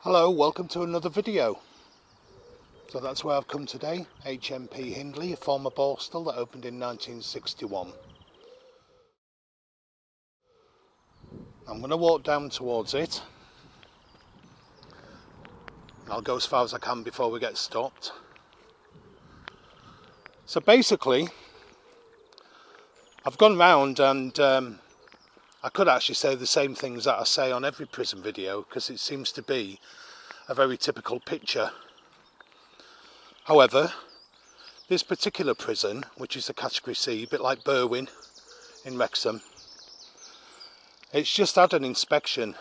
Hello, welcome to another video. So that's where I've come today, HMP Hindley, a former borstal that opened in 1961. I'm going to walk down towards it. I'll go as far as I can before we get stopped. So basically, I've gone round and I could actually say the same things that I say on every prison video because it seems to be a very typical picture. However, this particular prison, which is a category C, a bit like Berwyn in Wrexham, it's just had an inspection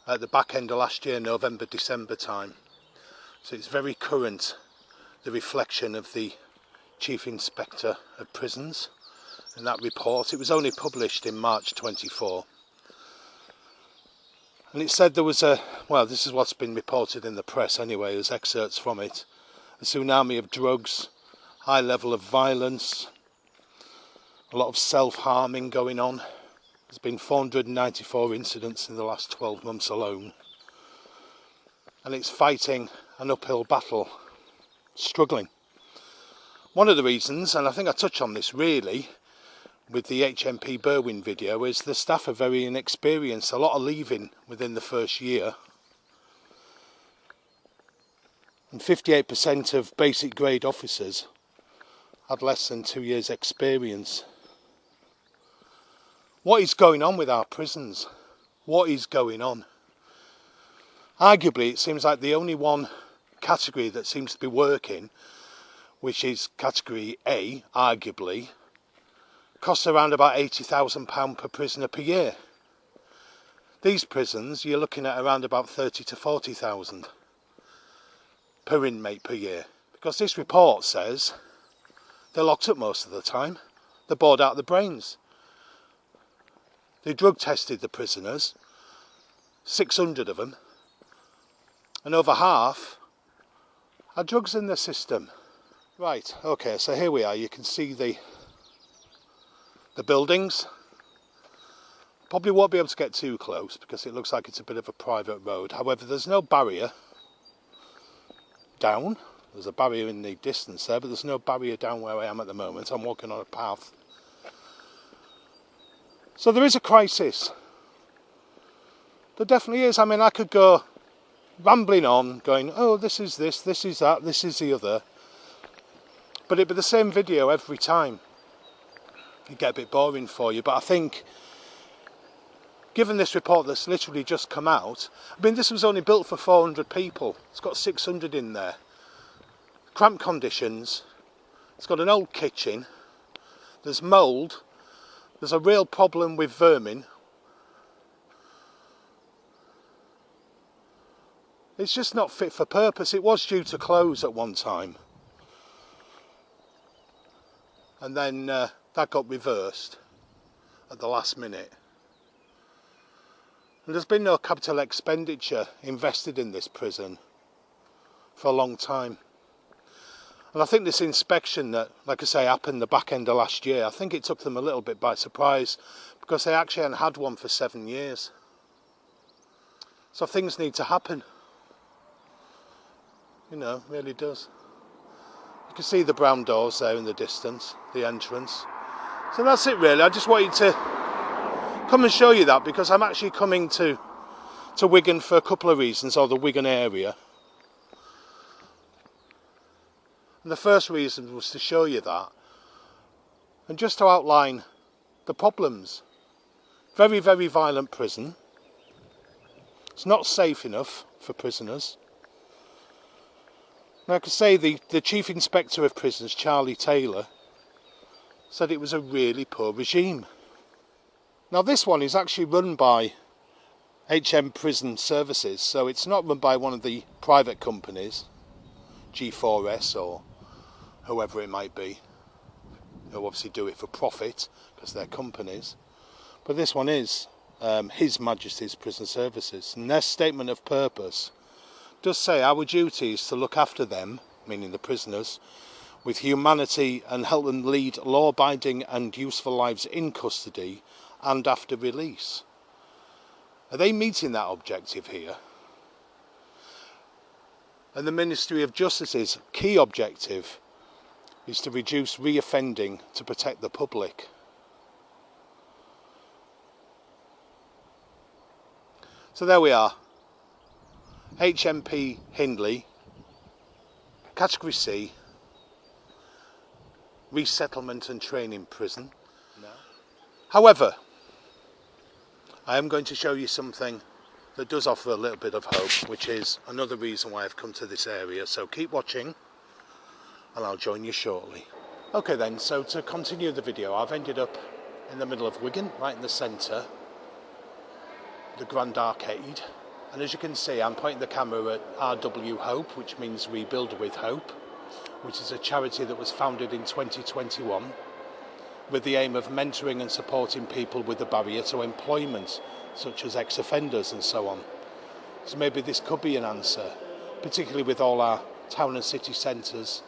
at the back end of last year, November, December time. So it's very current, the reflection of the Chief Inspector of Prisons in that report. It was only published in March 24. And it said there was well, this is what's been reported in the press anyway, there's excerpts from it, a tsunami of drugs, high level of violence, a lot of self-harming going on. There's been 494 incidents in the last 12 months alone. And it's fighting an uphill battle, struggling. One of the reasons, and I think I touch on this really, with the HMP Berwyn video, is the staff are very inexperienced, a lot of leaving within the first year. And 58% of basic grade officers had less than 2 years experience. What is going on with our prisons? What is going on? Arguably, it seems like the only one category that seems to be working, which is category A, arguably, costs around about £80,000 per prisoner per year. These prisons, you're looking at around about 30 to 40,000 per inmate per year. Because this report says they're locked up most of the time. They're bored out of the brains. They drug tested the prisoners, 600 of them, and over half had drugs in their system. Right, okay, so here we are. You can see the buildings. Probably won't be able to get too close because it looks like it's a bit of a private road. However, there's no barrier down. There's a barrier in the distance there, but there's no barrier down where I am at the moment. I'm walking on a path. So there is a crisis. There definitely is. I mean, I could go rambling on, going, oh, this is this is that, this is the other. But it'd be the same video every time. It'd get a bit boring for you. But I think, given this report that's literally just come out, I mean, this was only built for 400 people. It's got 600 in there. Cramped conditions. It's got an old kitchen. There's mould. There's a real problem with vermin. It's just not fit for purpose. It was due to close at one time. And then that got reversed at the last minute. And there's been no capital expenditure invested in this prison for a long time. And I think this inspection that, like I say, happened the back end of last year, I think it took them a little bit by surprise because they actually hadn't had one for 7 years. So things need to happen. You know, really does. You can see the brown doors there in the distance, the entrance. So that's it really. I just wanted to come and show you that because I'm actually coming to Wigan for a couple of reasons, or the Wigan area. And the first reason was to show you that and just to outline the problems. Very, very violent prison. It's not safe enough for prisoners. Now, I could say the Chief Inspector of Prisons, Charlie Taylor, said it was a really poor regime. Now, this one is actually run by HM Prison Services, so it's not run by one of the private companies, G4S or whoever it might be. They'll obviously do it for profit because they're companies. But this one is His Majesty's Prison Services, and their statement of purpose does say our duty is to look after them, meaning the prisoners, with humanity and help them lead law-abiding and useful lives in custody and after release. Are they meeting that objective here? And the Ministry of Justice's key objective is to reduce reoffending to protect the public. So there we are, HMP Hindley, Category C, resettlement and training prison. No. However, I am going to show you something that does offer a little bit of hope, which is another reason why I've come to this area. So keep watching and I'll join you shortly. Okay then, so to continue the video, I've ended up in the middle of Wigan, right in the centre, the Grand Arcade. And as you can see, I'm pointing the camera at RW Hope, which means Rebuild with Hope, which is a charity that was founded in 2021 with the aim of mentoring and supporting people with a barrier to employment, such as ex-offenders and so on. So maybe this could be an answer, particularly with all our town and city centres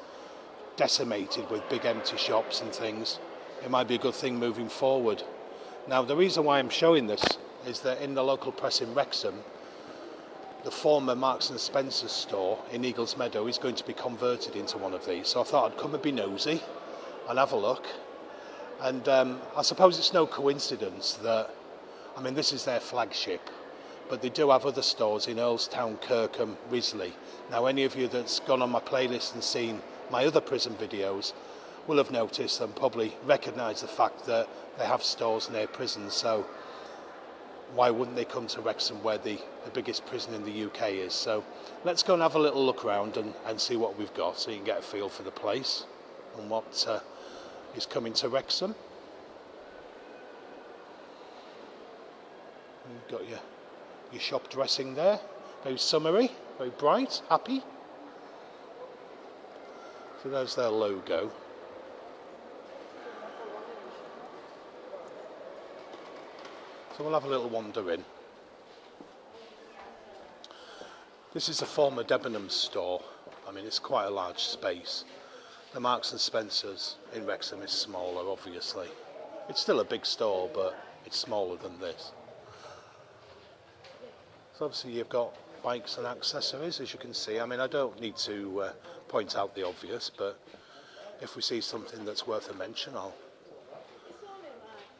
decimated with big empty shops and things. It might be a good thing moving forward. Now, the reason why I'm showing this is that in the local press in Wrexham, the former Marks and Spencer's store in Eagles Meadow is going to be converted into one of these. So I thought I'd come and be nosy and have a look. And I suppose it's no coincidence that, I mean, this is their flagship, but they do have other stores in Earlstown, Kirkham, Risley. Now, any of you that's gone on my playlist and seen my other prison videos will have noticed and probably recognise the fact that they have stores near prisons. So why wouldn't they come to Wrexham, where the biggest prison in the UK is? So let's go and have a little look around and see what we've got, so you can get a feel for the place and what is coming to Wrexham. You've got your shop dressing there, very summery, very bright, happy. So there's their logo. So we'll have a little wander in. This is a former Debenhams store. I mean, it's quite a large space. The Marks and Spencer's in Wrexham is smaller, obviously. It's still a big store, but it's smaller than this. So obviously you've got bikes and accessories, as you can see. I mean, I don't need to point out the obvious, but if we see something that's worth a mention, I'll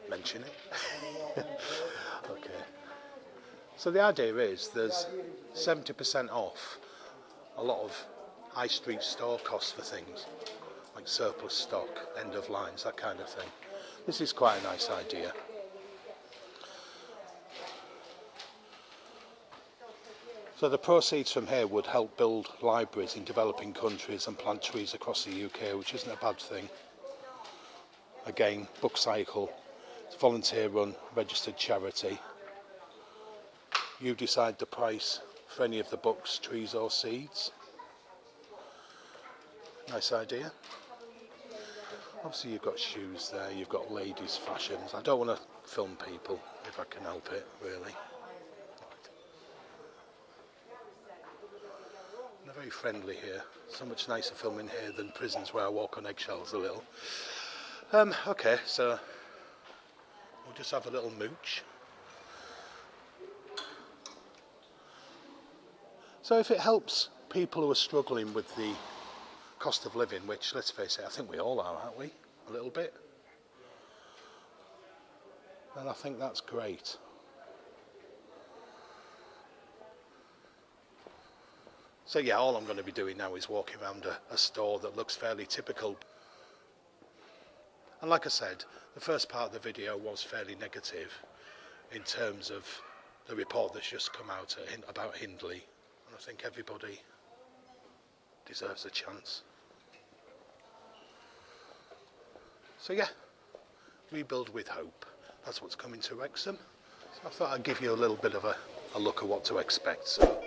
mention it. Okay. So the idea is there's 70% off a lot of high street store costs for things like surplus stock, end of lines, that kind of thing. This is quite a nice idea. So the proceeds from here would help build libraries in developing countries and plant trees across the UK, which isn't a bad thing. Again, Book Cycle, it's a volunteer run, registered charity. You decide the price for any of the books, trees or seeds. Nice idea. Obviously you've got shoes there, you've got ladies' fashions. I don't want to film people if I can help it, really. They're very friendly here. So much nicer filming here than prisons where I walk on eggshells a little. Okay, so we'll just have a little mooch. So if it helps people who are struggling with the cost of living, which, let's face it, I think we all are, aren't we? A little bit. Then I think that's great. So yeah, all I'm going to be doing now is walking around a store that looks fairly typical. And like I said, the first part of the video was fairly negative in terms of the report that's just come out about Hindley. And I think everybody deserves a chance. So yeah, Rebuild with Hope. That's what's coming to Wrexham. So I thought I'd give you a little bit of a look at what to expect. So